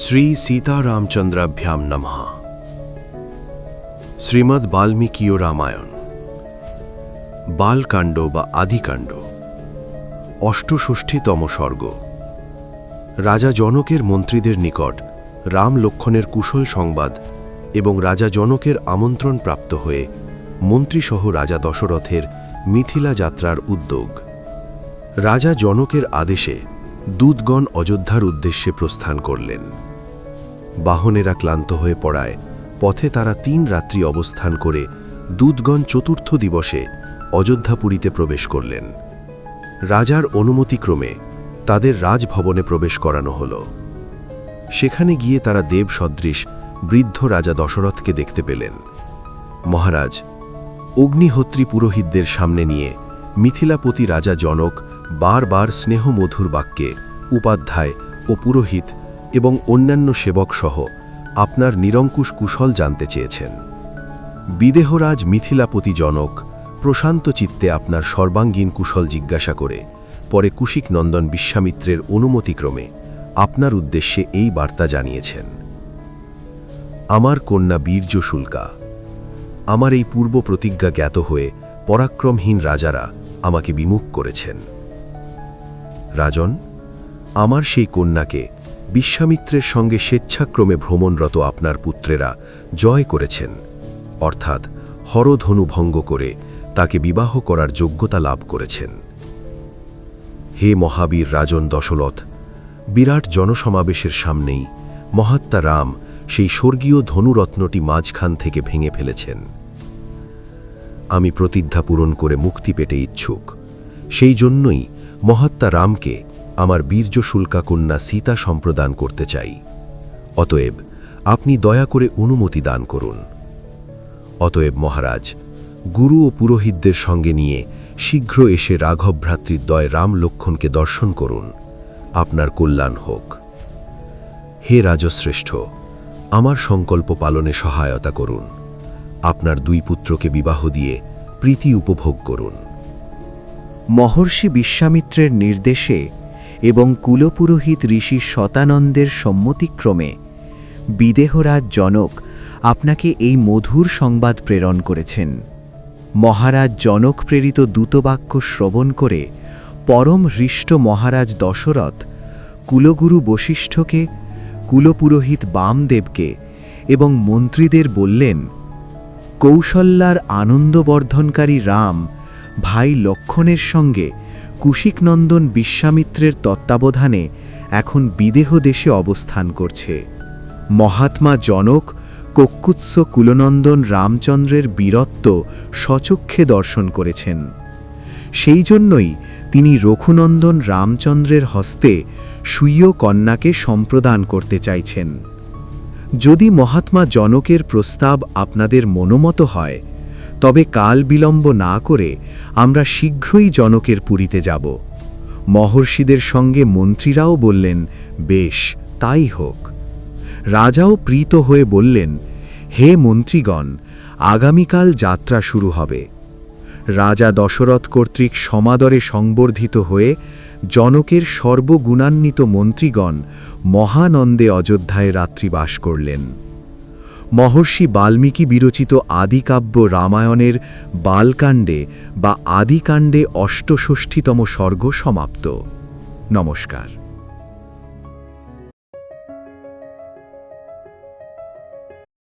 শ্রী সীতারামচন্দ্রাভ্যাম নমঃ। শ্রীমদ্ বাল্মীকিয় রামায়ণ বালকাণ্ড বা আদিকাণ্ড, অষ্টষষ্ঠীতম সর্গ। রাজা জনকের মন্ত্রীদের নিকট রাম লক্ষ্মণের কুশল সংবাদ এবং রাজা জনকের আমন্ত্রণ প্রাপ্ত হয়ে মন্ত্রীসহ রাজা দশরথের মিথিলা যাত্রার উদ্যোগ। রাজা জনকের আদেশে দূতগণ অযোধ্যার উদ্দেশ্যে প্রস্থান করলেন। বাহনেরা ক্লান্ত হয়ে পড়ায় পথে তারা ৩ রাত্রি অবস্থান করে দূতগণ চতুর্থ দিবসে অযোধ্যাপুরীতে প্রবেশ করলেন। রাজার অনুমতিক্রমে তাদের রাজভবনে প্রবেশ করানো হল। সেখানে গিয়ে তারা দেব সদৃশ বৃদ্ধ রাজা দশরথকে দেখতে পেলেন। মহারাজ, অগ্নিহোত্রী পুরোহিতদের সামনে নিয়ে মিথিলাপতি রাজা জনক বারবার স্নেহমধুর বাক্যে উপাধ্যায় ও পুরোহিত এবং অন্যান্য সেবক সহ আপনার নিরঙ্কুশ কুশল জানতে চেয়েছেন। বিদেহরাজ মিথিলাপতি জনক প্রশান্ত চিত্তে আপনার সর্বাঙ্গীন কুশল জিজ্ঞাসা করে পরে কুশিক নন্দন বিশ্বামিত্রের অনুমতিক্রমে আপনার উদ্দেশ্যে এই বার্তা জানিয়েছেন। আমার কন্যা বীর্যশুল্কা, আমার এই পূর্ব প্রতিজ্ঞা জ্ঞাত হয়ে পরাক্রমহীন রাজারা আমাকে বিমুখ করেছেন। রাজন, আমার সেই কন্যাকে বিশ্বামিত্রের সঙ্গে স্বেচ্ছাক্রমে ভ্রমণরত আপনার পুত্রেরা জয় করেছেন, অর্থাৎ হরধনু ভঙ্গ করে তাকে বিবাহ করার যোগ্যতা লাভ করেছেন। হে মহাবীর রাজন দশরথ, বিরাট জনসমাবেশের সামনেই মহাত্মা রাম সেই স্বর্গীয় ধনুরত্নটি মাঝখান থেকে ভেঙে ফেলেছেন। আমি প্রতিজ্ঞা পূরণ করে মুক্তি পেতে ইচ্ছুক। সেই জন্যই মহাত্মা রামকে আমার বীর্যশুল্কা কন্যা সীতা সম্প্রদান করতে চাই। অতএব আপনি দয়া করে অনুমতি দান করুন। অতএব মহারাজ, গুরু ও পুরোহিতদের সঙ্গে নিয়ে শীঘ্র এসে রাঘব ভ্রাতৃদ্বয় রাম লক্ষ্মণকে দর্শন করুন। আপনার কল্যাণ হোক। হে রাজশ্রেষ্ঠ, আমার সংকল্প পালনে সহায়তা করুন। আপনার 2 পুত্রকে বিবাহ দিয়ে প্রীতি উপভোগ করুন। মহর্ষি বিশ্বামিত্রের নির্দেশে এবং কুলপুরোহিত ঋষি শতানন্দের সম্মতিক্রমে বিদেহরাজ জনক আপনাকে এই মধুর সংবাদ প্রেরণ করেছেন। মহারাজ জনক প্রেরিত দূতবাক্য শ্রবণ করে পরম হৃষ্ট মহারাজ দশরথ কুলগুরু বশিষ্ঠকে, কুলপুরোহিত বামদেবকে এবং মন্ত্রীদের বললেন, কৌশল্যার আনন্দবর্ধনকারী রাম ভাই লক্ষ্মণের সঙ্গে কুশিকনন্দন বিশ্বামিত্রের তত্ত্বাবধানে এখন বিদেহ দেশে অবস্থান করছে। মহাত্মা জনক ককুৎস কুলনন্দন রামচন্দ্রের বীরত্ব স্বচক্ষে দর্শন করেছেন। সেই জন্যই তিনি রঘুনন্দন রামচন্দ্রের হস্তে স্বীয় কন্যাকে সম্প্রদান করতে চাইছেন। যদি মহাত্মা জনকের প্রস্তাব আপনাদের মনোমত হয়, তবে কাল বিলম্ব না করে আমরা শীঘ্রই জনকের পুরীতে যাব। মহর্ষিদের সঙ্গে মন্ত্রীরাও বললেন, বেশ, তাই হোক। রাজাও প্রীত হয়ে বললেন, হে মন্ত্রীগণ, আগামীকাল যাত্রা শুরু হবে। রাজা দশরথ কর্তৃক সমাদরে সংবর্ধিত হয়ে জনকের সর্বগুণান্বিত মন্ত্রীগণ মহানন্দে অযোধ্যায় রাত্রিবাস করলেন। মহর্ষি বাল্মীকি বিরচিত আদিকাব্য রামায়ণের বালকাণ্ডে বা আদিকাণ্ডে অষ্টষষ্ঠীতম সর্গ সমাপ্ত। নমস্কার।